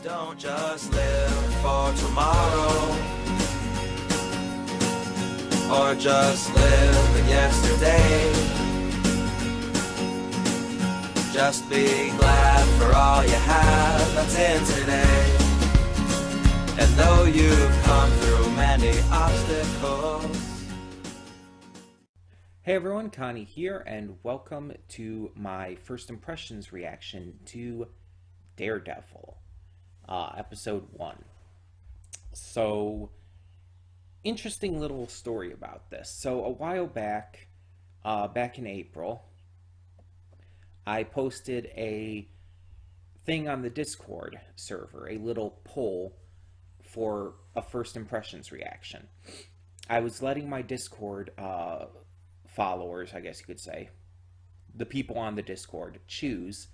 Don't just live for tomorrow, or just live in yesterday. Just be glad for all you have that's in today. And though you've come through many obstacles. Hey everyone, Connie here, and welcome to my first impressions reaction to Daredevil, episode 1. So, interesting little story about this. So, a while back, back in April, I posted a thing on the Discord server, a little poll for a first impressions reaction. I was letting my Discord followers, I guess you could say, the people on the Discord, choose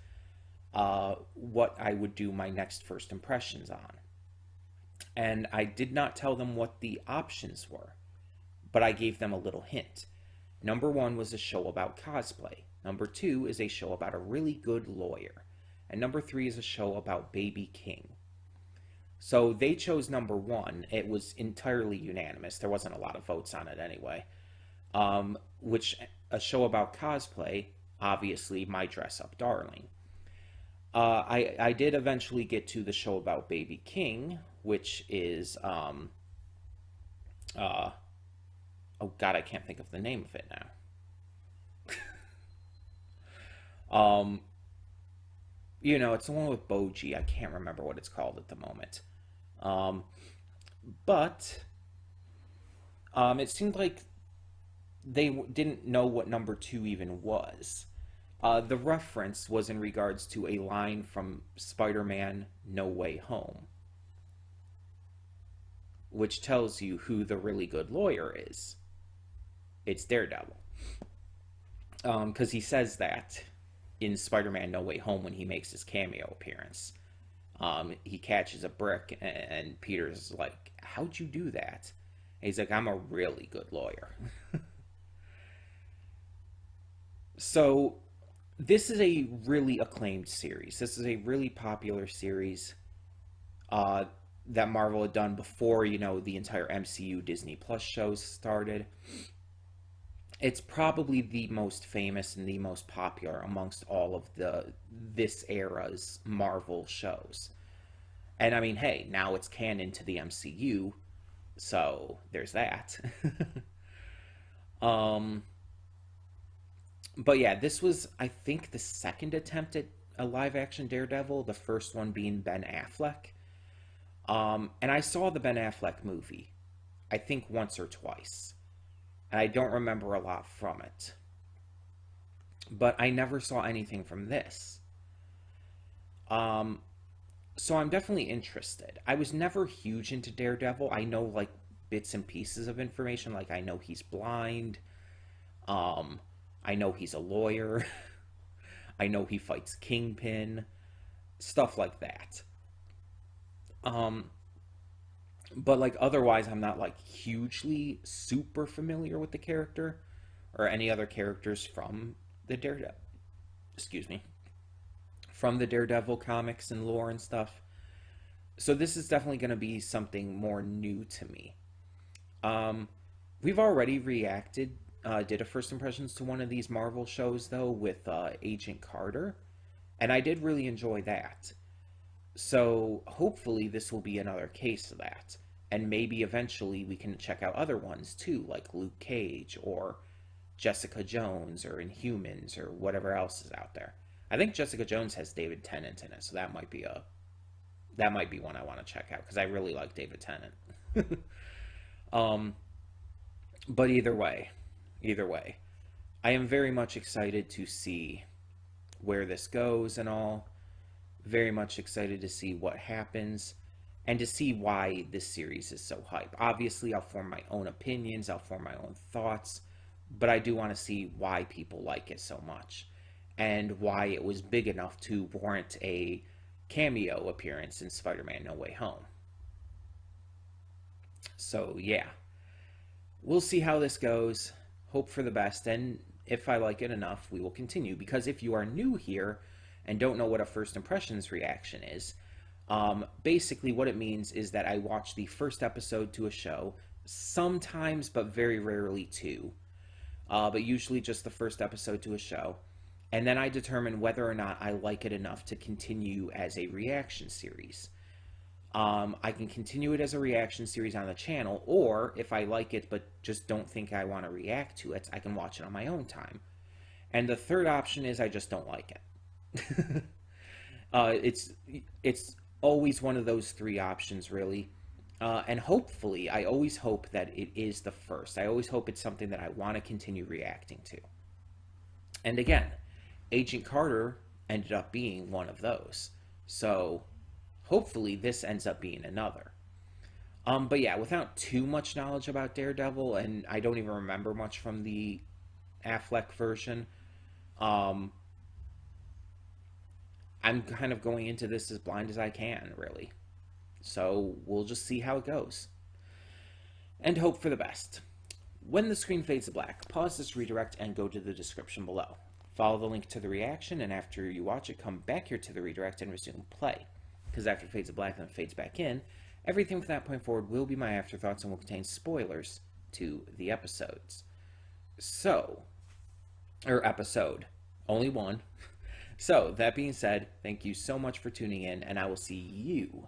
what I would do my next first impressions on. And I did not tell them what the options were, but I gave them a little hint. Number 1 was a show about cosplay. Number 2 is a show about a really good lawyer. And number 3 is a show about Baby King. So they chose number 1. It was entirely unanimous. There wasn't a lot of votes on it anyway. Which, a show about cosplay, obviously my dress-up darling. I did eventually get to the show about Baby King, which is, oh god, I can't think of the name of it now. You know, it's the one with Boji. I can't remember what it's called at the moment. But it seemed like they didn't know what number 2 even was. The reference was in regards to a line from Spider-Man No Way Home, which tells you who the really good lawyer is. It's Daredevil. Because he says that in Spider-Man No Way Home when he makes his cameo appearance. He catches a brick and Peter's like, how'd you do that? And he's like, I'm a really good lawyer. So, this is a really acclaimed series. This is a really popular series that Marvel had done before, you know, the entire MCU Disney Plus shows started. It's probably the most famous and the most popular amongst all of this era's Marvel shows. And I mean, hey, now it's canon to the MCU, so there's that. But yeah, this was, I think, the second attempt at a live-action Daredevil, the first one being Ben Affleck. And I saw the Ben Affleck movie, I think once or twice. And I don't remember a lot from it. But I never saw anything from this. So I'm definitely interested. I was never huge into Daredevil. I know, like, bits and pieces of information. Like, I know he's blind. I know he's a lawyer. I know he fights Kingpin. Stuff like that. But, like, otherwise, I'm not, like, hugely super familiar with the character or any other characters from the Daredevil. Excuse me. From the Daredevil comics and lore and stuff. So this is definitely going to be something more new to me. We've already reacted, did a first impressions to one of these Marvel shows, though, with Agent Carter. And I did really enjoy that. So hopefully this will be another case of that. And maybe eventually we can check out other ones too, like Luke Cage or Jessica Jones or Inhumans or whatever else is out there. I think Jessica Jones has David Tennant in it, so that might be one I want to check out because I really like David Tennant. But either way, I am very much excited to see where this goes and all. Very much excited to see what happens and to see why this series is so hype. Obviously, I'll form my own opinions, I'll form my own thoughts, but I do want to see why people like it so much and why it was big enough to warrant a cameo appearance in Spider-Man No Way Home. So, yeah. We'll see how this goes. Hope for the best, and if I like it enough, we will continue. Because if you are new here and don't know what a first impressions reaction is, Basically, what it means is that I watch the first episode to a show, sometimes, but very rarely two, but usually just the first episode to a show. And then I determine whether or not I like it enough to continue as a reaction series. I can continue it as a reaction series on the channel, or if I like it but just don't think I want to react to it, I can watch it on my own time. And the third option is I just don't like it. It's always one of those three options, really. And hopefully, I always hope that it is the first. I always hope it's something that I want to continue reacting to. And again, Agent Carter ended up being one of those. So hopefully this ends up being another. But yeah, without too much knowledge about Daredevil, and I don't even remember much from the Affleck version, I'm kind of going into this as blind as I can, really. So we'll just see how it goes. And hope for the best. When the screen fades to black, pause this redirect and go to the description below. Follow the link to the reaction, and after you watch it, come back here to the redirect and resume play. Because after it fades to black and it fades back in, everything from that point forward will be my afterthoughts and will contain spoilers to the episodes. Episode. Only one. So, that being said, thank you so much for tuning in, and I will see you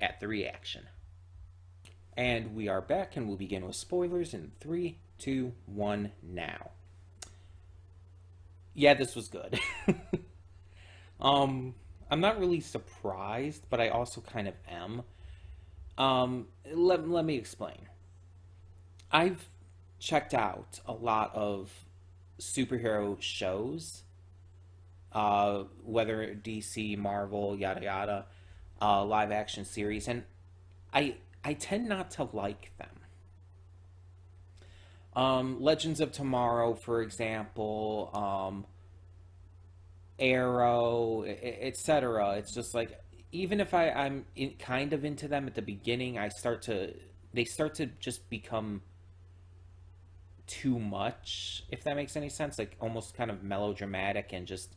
at the reaction. And we are back, and we'll begin with spoilers in 3, 2, 1, now. Yeah, this was good. I'm not really surprised, but I also kind of am. Let me explain. I've checked out a lot of superhero shows, whether DC, Marvel, yada yada, live action series, and I tend not to like them. Legends of Tomorrow, for example, Arrow, etc. It's just like, even if I'm kind of into them at the beginning, they start to just become too much, if that makes any sense, like almost kind of melodramatic and just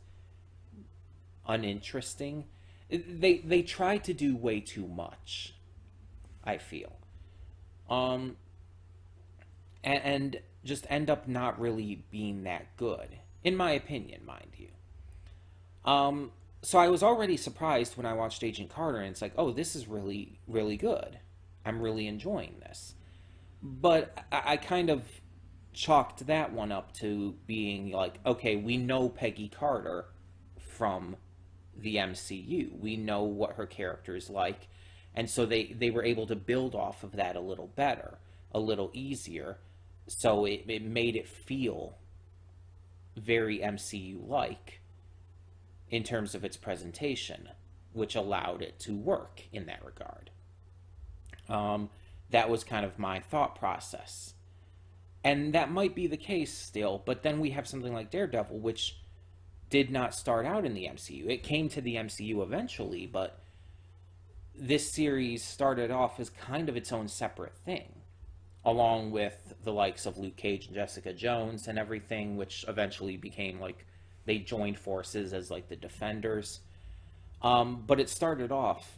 uninteresting. They try to do way too much, I feel. And just end up not really being that good, in my opinion, mind you. So I was already surprised when I watched Agent Carter, and it's like, oh, this is really, really good. I'm really enjoying this. But I kind of chalked that one up to being like, okay, we know Peggy Carter from the MCU. We know what her character is like. And so they were able to build off of that a little better, a little easier. So it made it feel very MCU-like in terms of its presentation, which allowed it to work in that regard. That was kind of my thought process. And that might be the case still, but then we have something like Daredevil, which did not start out in the MCU. It came to the MCU eventually, but this series started off as kind of its own separate thing, along with the likes of Luke Cage and Jessica Jones and everything, which eventually became like, they joined forces as like the Defenders. But it started off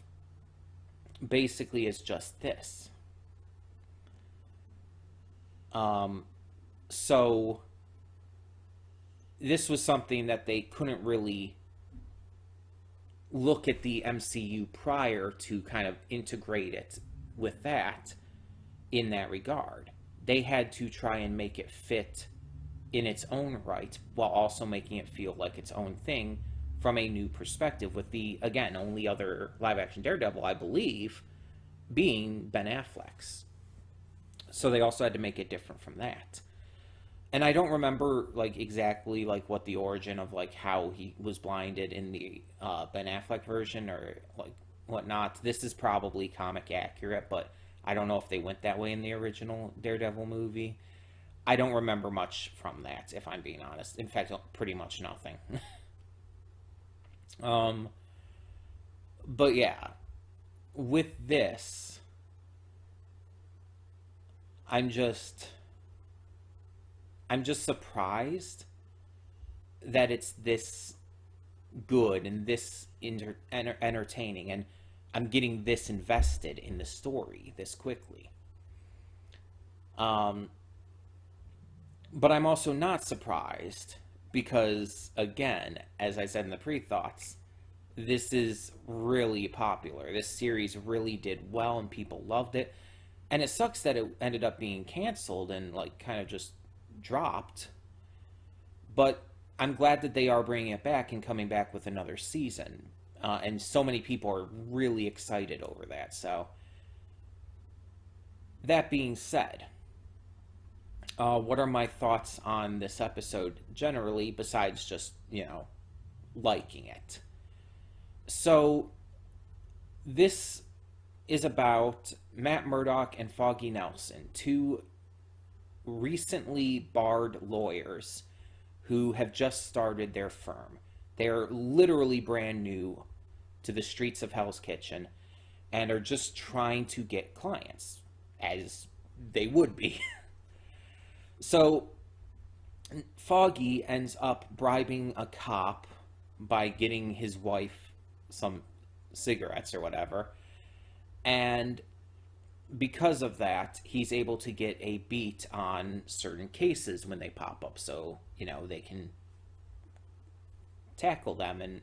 basically as just this. So this was something that they couldn't really look at the MCU prior to kind of integrate it with that in that regard. They had to try and make it fit in its own right, while also making it feel like its own thing from a new perspective, with the, again, only other live-action Daredevil, I believe, being Ben Affleck's. So they also had to make it different from that. And I don't remember, like, exactly, like, what the origin of, like, how he was blinded in the Ben Affleck version, or, like, whatnot. This is probably comic accurate, but I don't know if they went that way in the original Daredevil movie. I don't remember much from that, if I'm being honest. In fact, pretty much nothing. But yeah, with this, I'm just surprised that it's this good and this entertaining. And I'm getting this invested in the story this quickly. But I'm also not surprised because, again, as I said in the pre-thoughts, this is really popular. This series really did well and people loved it. And it sucks that it ended up being canceled and like kind of just dropped. But I'm glad that they are bringing it back and coming back with another season. And so many people are really excited over that. So, that being said, what are my thoughts on this episode generally, besides just, liking it? So, this is about Matt Murdock and Foggy Nelson, two recently barred lawyers who have just started their firm. They're literally brand new to the streets of Hell's Kitchen and are just trying to get clients, as they would be. So, Foggy ends up bribing a cop by getting his wife some cigarettes or whatever. And because of that, he's able to get a beat on certain cases when they pop up. So, they can tackle them and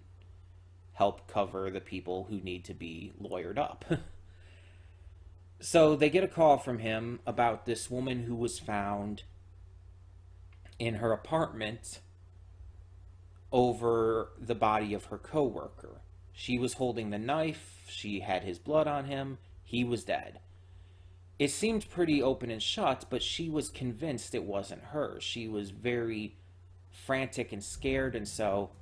help cover the people who need to be lawyered up. So they get a call from him about this woman who was found in her apartment over the body of her coworker. She was holding the knife, she had his blood on him, he was dead. It seemed pretty open and shut, but she was convinced it wasn't her. She was very frantic and scared, and so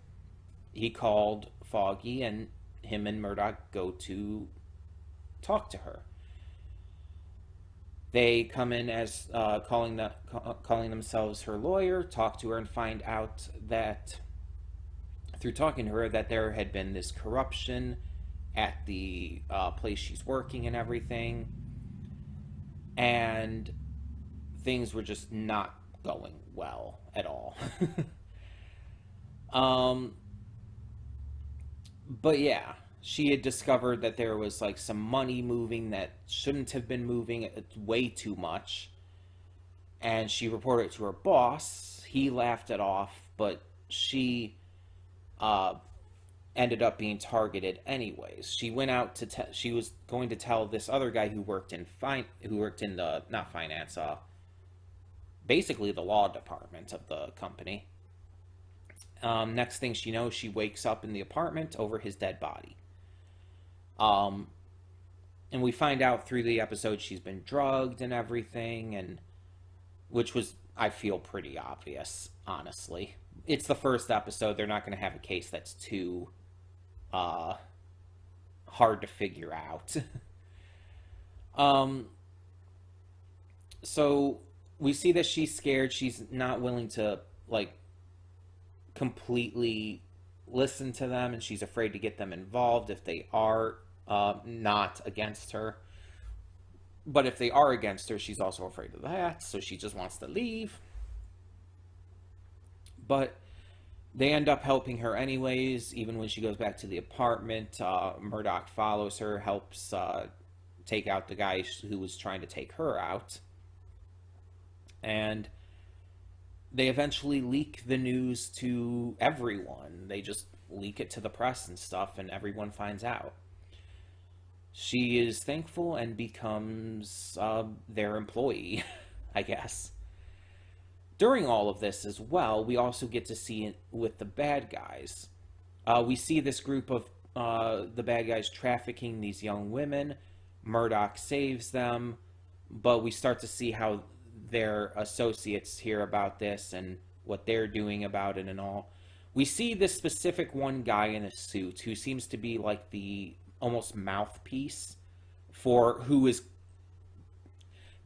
he called Foggy, and him and Murdock go to talk to her. They come in as calling themselves her lawyer, talk to her, and find out that through talking to her that there had been this corruption at the place she's working and everything, and things were just not going well at all. But yeah, she had discovered that there was like some money moving that shouldn't have been moving, way too much. And she reported it to her boss. He laughed it off, but she ended up being targeted anyways. She went out to she was going to tell this other guy who worked in the not finance, basically the law department of the company. Next thing she knows, she wakes up in the apartment over his dead body. And we find out through the episode she's been drugged and everything, and which was, I feel, pretty obvious, honestly. It's the first episode. They're not going to have a case that's too hard to figure out. So we see that she's scared. She's not willing to, completely listen to them, and she's afraid to get them involved if they are not against her. But if they are against her, she's also afraid of that, so she just wants to leave. But they end up helping her anyways. Even when she goes back to the apartment, Murdock follows her, helps take out the guy who was trying to take her out. And they eventually leak the news to everyone. They just leak it to the press and stuff, and everyone finds out. She is thankful and becomes their employee, I guess. During all of this as well, we also get to see it with the bad guys. We see this group of the bad guys trafficking these young women. Murdock saves them, but we start to see how their associates hear about this and what they're doing about it and all. We see this specific one guy in a suit who seems to be like the almost mouthpiece for who is...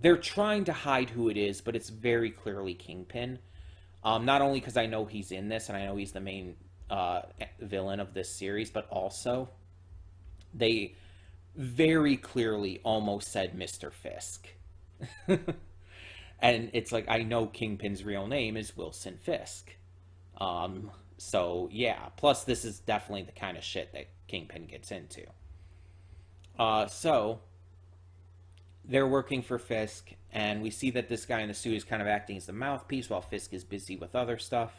They're trying to hide who it is, but it's very clearly Kingpin. Not only because I know he's in this and I know he's the main villain of this series, but also they very clearly almost said Mr. Fisk. And it's like, I know Kingpin's real name is Wilson Fisk. So, yeah. Plus, this is definitely the kind of shit that Kingpin gets into. So they're working for Fisk, and we see that this guy in the suit is kind of acting as the mouthpiece while Fisk is busy with other stuff.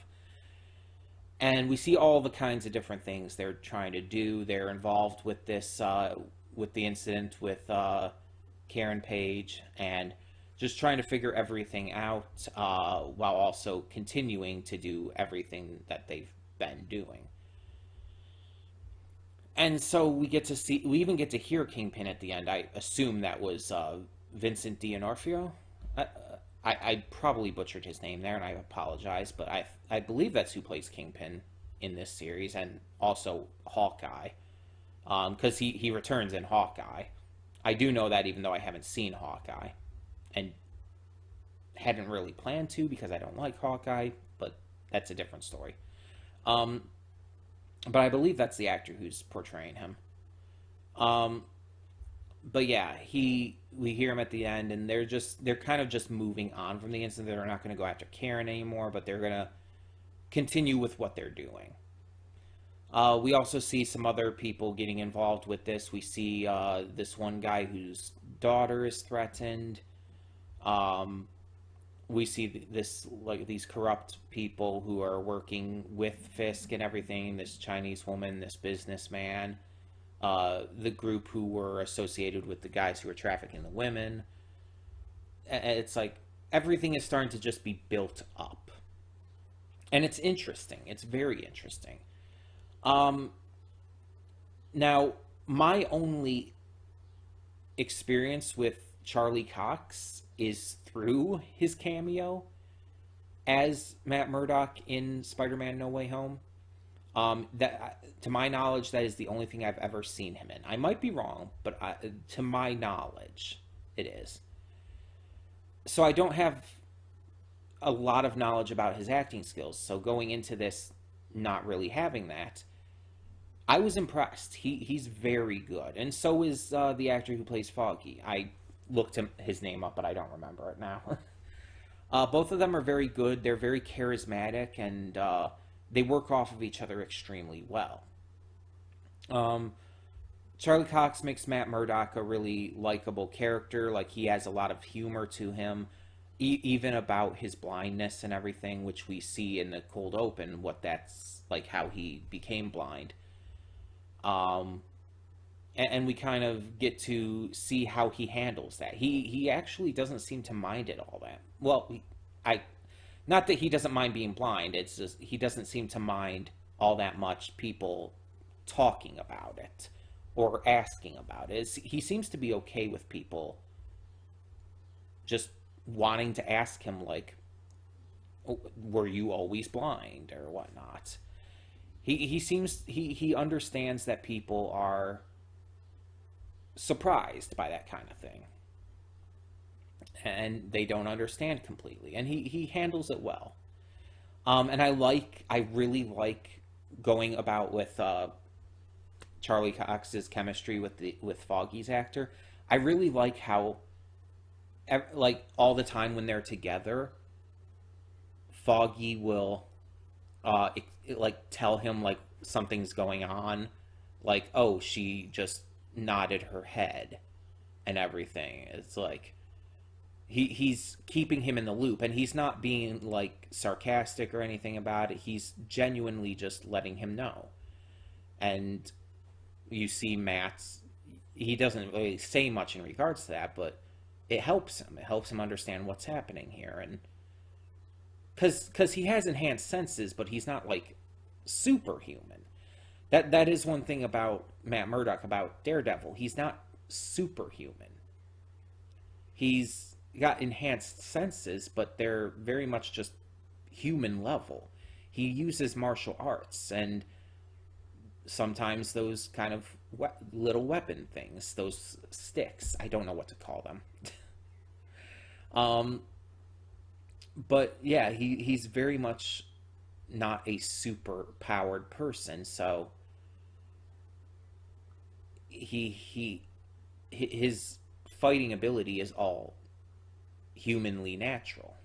And we see all the kinds of different things they're trying to do. They're involved with this, with the incident with Karen Page, and just trying to figure everything out while also continuing to do everything that they've been doing. And so we even get to hear Kingpin at the end. I assume that was Vincent D'Onofrio. I, I probably butchered his name there, and I apologize, but I believe that's who plays Kingpin in this series, and also Hawkeye, because he returns in Hawkeye. I do know that, even though I haven't seen Hawkeye, and hadn't really planned to because I don't like Hawkeye, but that's a different story. Um, but I believe that's the actor who's portraying him. Um, but yeah, we hear him at the end, and they're kind of just moving on from the incident. They're not going to go after Karen anymore, but they're going to continue with what they're doing. We also see some other people getting involved with this. We see this one guy whose daughter is threatened. Um, we see this, like, these corrupt people who are working with Fisk and everything. This Chinese woman, this businessman, the group who were associated with the guys who were trafficking the women. It's like everything is starting to just be built up, and it's interesting. It's very interesting. Um, Now, my only experience with Charlie Cox is through his cameo as Matt Murdock in Spider-Man: No Way Home. That, to my knowledge, that is the only thing I've ever seen him in. I might be wrong, but to my knowledge, it is. So I don't have a lot of knowledge about his acting skills. So going into this, not really having that, I was impressed. He's very good, and so is the actor who plays Foggy. I looked his name up, but I don't remember it now. Both of them are very good. They're very charismatic, and they work off of each other extremely well. Um, Charlie Cox makes Matt Murdock a really likable character. Like, he has a lot of humor to him, even about his blindness and everything, which we see in the cold open. What that's like, how he became blind. Um, and we kind of get to see how he handles that. He actually doesn't seem to mind it all that well. I Not that he doesn't mind being blind. It's just he doesn't seem to mind all that much people talking about it or asking about it. He seems to be okay with people just wanting to ask him, like, "Oh, were you always blind?" or whatnot. He understands that people are surprised by that kind of thing, and they don't understand completely, and he handles it well. And I really like going about with Charlie Cox's chemistry with Foggy's actor. I really like how, like, all the time when they're together, Foggy will like tell him, like, something's going on, like, oh, she just nodded her head and everything. It's like he's keeping him in the loop, and he's not being, like, sarcastic or anything about it. He's genuinely just letting him know. And you see Matt's, he doesn't really say much in regards to that, but it helps him. It helps him understand what's happening here, and because he has enhanced senses, but he's not, like, superhuman. That is one thing about Matt Murdock, about Daredevil. He's not superhuman. He's got enhanced senses, but they're very much just human level. He uses martial arts, and sometimes those kind of little weapon things, those sticks. I don't know what to call them. um, but yeah, he's very much not a super powered person, so his fighting ability is all humanly natural.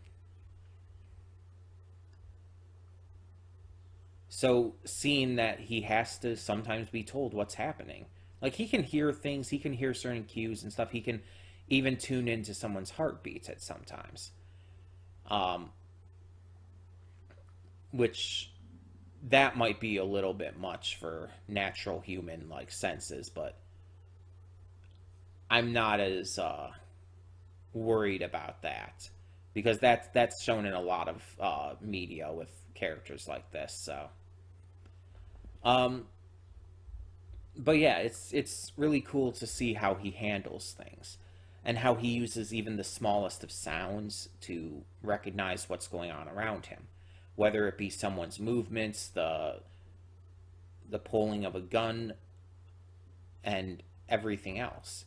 So seeing that he has to sometimes be told what's happening, Like, he can hear things, he can hear certain cues and stuff. He can even tune into someone's heartbeats at sometimes. Um, which that might be a little bit much for natural human like senses, but I'm not as worried about that because that's shown in a lot of media with characters like this. So, um, but yeah, it's really cool to see how he handles things and how he uses even the smallest of sounds to recognize what's going on around him, whether it be someone's movements, the pulling of a gun, and everything else.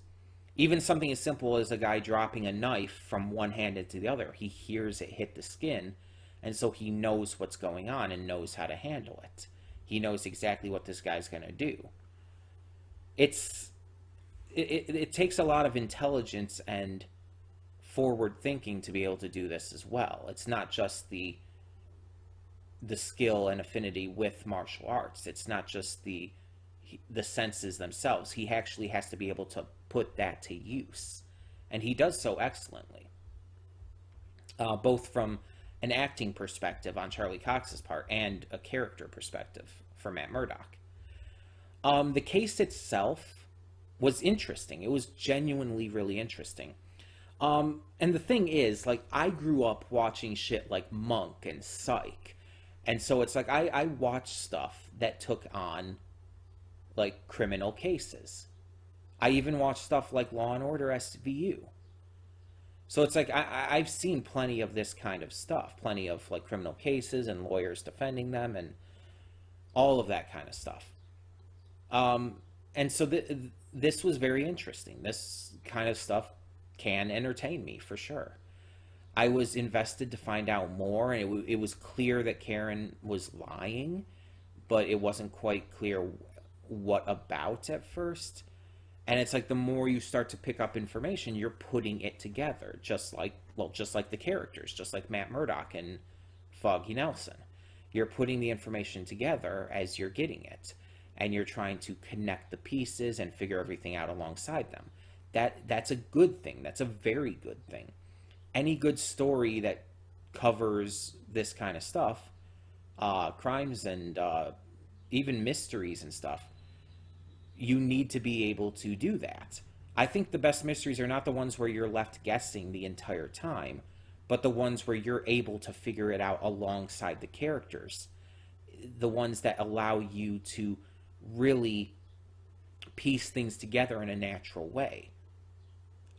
Even something as simple as a guy dropping a knife from one hand into the other. He hears it hit the skin, and so he knows what's going on and knows how to handle it. He knows exactly what this guy's going to do. It's it takes a lot of intelligence and forward thinking to be able to do this as well. It's not just the skill and affinity with martial arts. It's not just the senses themselves. He actually has to be able to put that to use, and he does so excellently. Both from an acting perspective on Charlie Cox's part and a character perspective for Matt Murdock. The case itself was interesting. It was genuinely really interesting. And the thing is, like, I grew up watching shit like Monk and Psych. And so it's like I watched stuff that took on like criminal cases. I even watched stuff like Law and Order SVU. So it's like I've seen plenty of this kind of stuff, plenty of like criminal cases and lawyers defending them and all of that kind of stuff. And so this was very interesting. This kind of stuff can entertain me for sure. I was invested to find out more, and it was clear that Karen was lying, but it wasn't quite clear what about at first. And it's like the more you start to pick up information, you're putting it together, just like the characters, just like Matt Murdock and Foggy Nelson. You're putting the information together as you're getting it, and you're trying to connect the pieces and figure everything out alongside them. That's a good thing. That's a very good thing. Any good story that covers this kind of stuff, crimes and even mysteries and stuff, you need to be able to do that. I think the best mysteries are not the ones where you're left guessing the entire time, but the ones where you're able to figure it out alongside the characters. The ones that allow you to really piece things together in a natural way.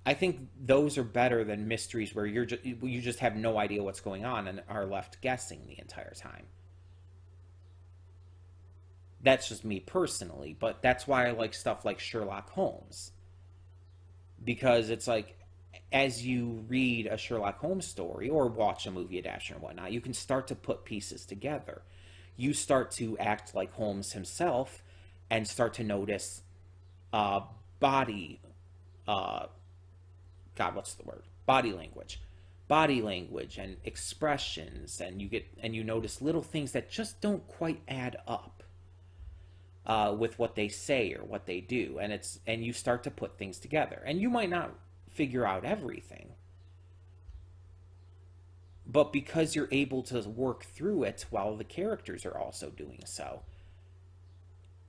I think those are better than mysteries where you just have no idea what's going on and are left guessing the entire time. That's just me personally, but that's why I like stuff like Sherlock Holmes. Because it's like, as you read a Sherlock Holmes story or watch a movie adaptation or whatnot, you can start to put pieces together. You start to act like Holmes himself and start to notice body language and expressions, and you notice little things that just don't quite add up with what they say or what they do, and you start to put things together, and you might not figure out everything, but because you're able to work through it while the characters are also doing so,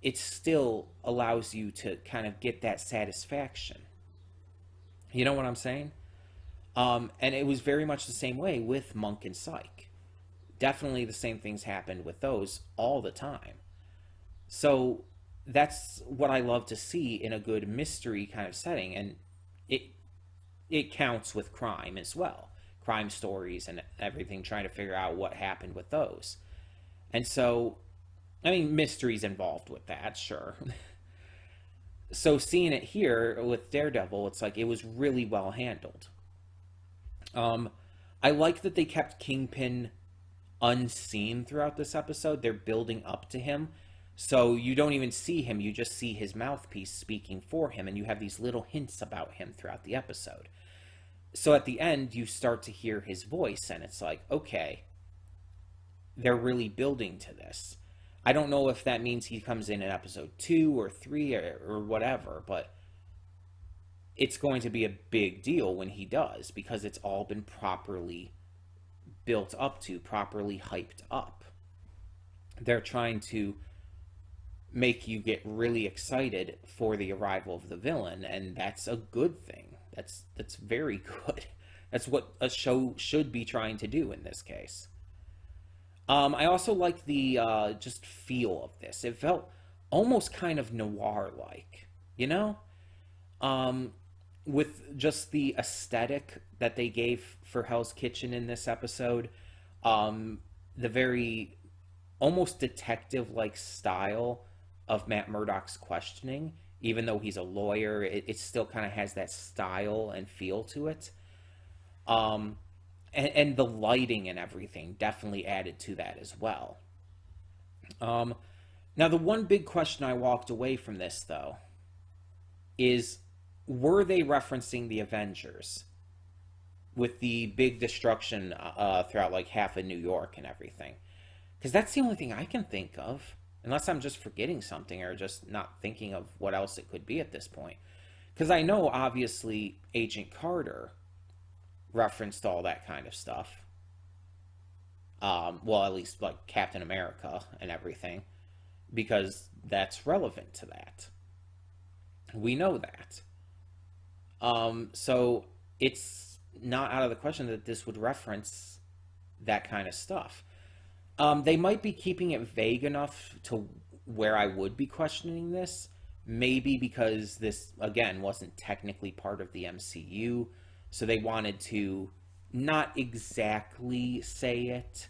it still allows you to kind of get that satisfaction. You know what I'm saying? And it was very much the same way with Monk and Psych. Definitely the same things happened with those all the time. So that's what I love to see in a good mystery kind of setting, and it counts with crime as well. Crime stories and everything, trying to figure out what happened with those. And so, I mean, mysteries involved with that, sure. So seeing it here with Daredevil, it's like it was really well handled. I like that they kept Kingpin unseen throughout this episode. They're building up to him. So you don't even see him, you just see his mouthpiece speaking for him, and you have these little hints about him throughout the episode. So at the end, you start to hear his voice, and it's like, okay, they're really building to this. I don't know if that means he comes in episode 2 or 3 or whatever, but it's going to be a big deal when he does, because it's all been properly built up to, properly hyped up. They're trying to make you get really excited for the arrival of the villain, and that's a good thing. That's very good. That's what a show should be trying to do in this case. I also like the just feel of this. It felt almost kind of noir-like, you know? With just the aesthetic that they gave for Hell's Kitchen in this episode, the very almost detective-like style of Matt Murdock's questioning, even though he's a lawyer, it still kind of has that style and feel to it. And the lighting and everything definitely added to that as well. Now, the one big question I walked away from this, though, is were they referencing the Avengers with the big destruction throughout like half of New York and everything? Because that's the only thing I can think of, unless I'm just forgetting something or just not thinking of what else it could be at this point. Because I know, obviously, Agent Carter referenced all that kind of stuff. Well, at least like Captain America and everything, because that's relevant to that. We know that. So it's not out of the question that this would reference that kind of stuff. They might be keeping it vague enough to where I would be questioning this. Maybe because this, again, wasn't technically part of the MCU. So they wanted to not exactly say it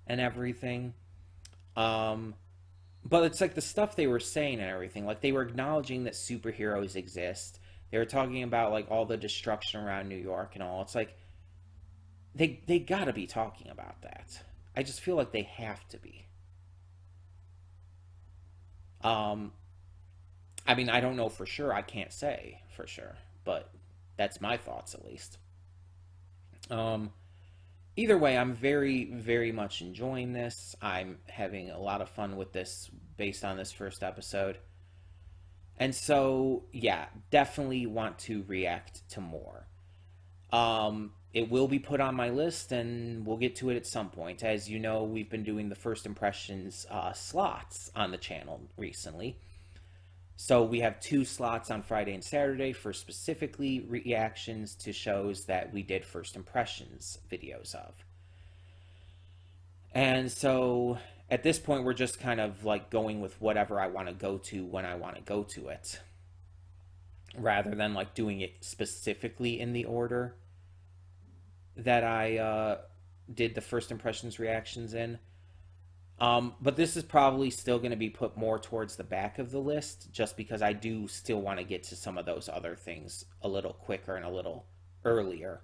and everything. But it's like the stuff they were saying and everything. Like they were acknowledging that superheroes exist. They were talking about like all the destruction around New York and all. It's like they gotta be talking about that. I just feel like they have to be. I mean, I don't know for sure. I can't say for sure, but that's my thoughts at least. Either way, I'm very, very much enjoying this. I'm having a lot of fun with this based on this first episode. And so, yeah, definitely want to react to more. It will be put on my list, and we'll get to it at some point. As you know, we've been doing the first impressions slots on the channel recently. So we have 2 slots on Friday and Saturday for specifically reactions to shows that we did first impressions videos of. And so at this point, we're just kind of like going with whatever I want to go to when I want to go to it, rather than like doing it specifically in the order that I did the first impressions reactions in. But this is probably still going to be put more towards the back of the list, just because I do still want to get to some of those other things a little quicker and a little earlier,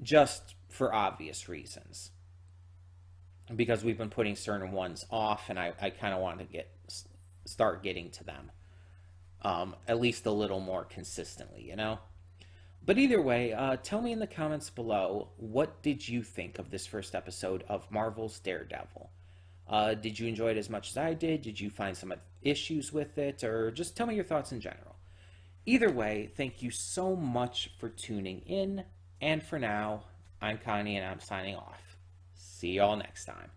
just for obvious reasons. Because we've been putting certain ones off, and I kind of want to start getting to them, at least a little more consistently, you know? But either way, tell me in the comments below, what did you think of this first episode of Marvel's Daredevil? Did you enjoy it as much as I did? Did you find some issues with it? Or just tell me your thoughts in general. Either way, thank you so much for tuning in. And for now, I'm Connie and I'm signing off. See y'all next time.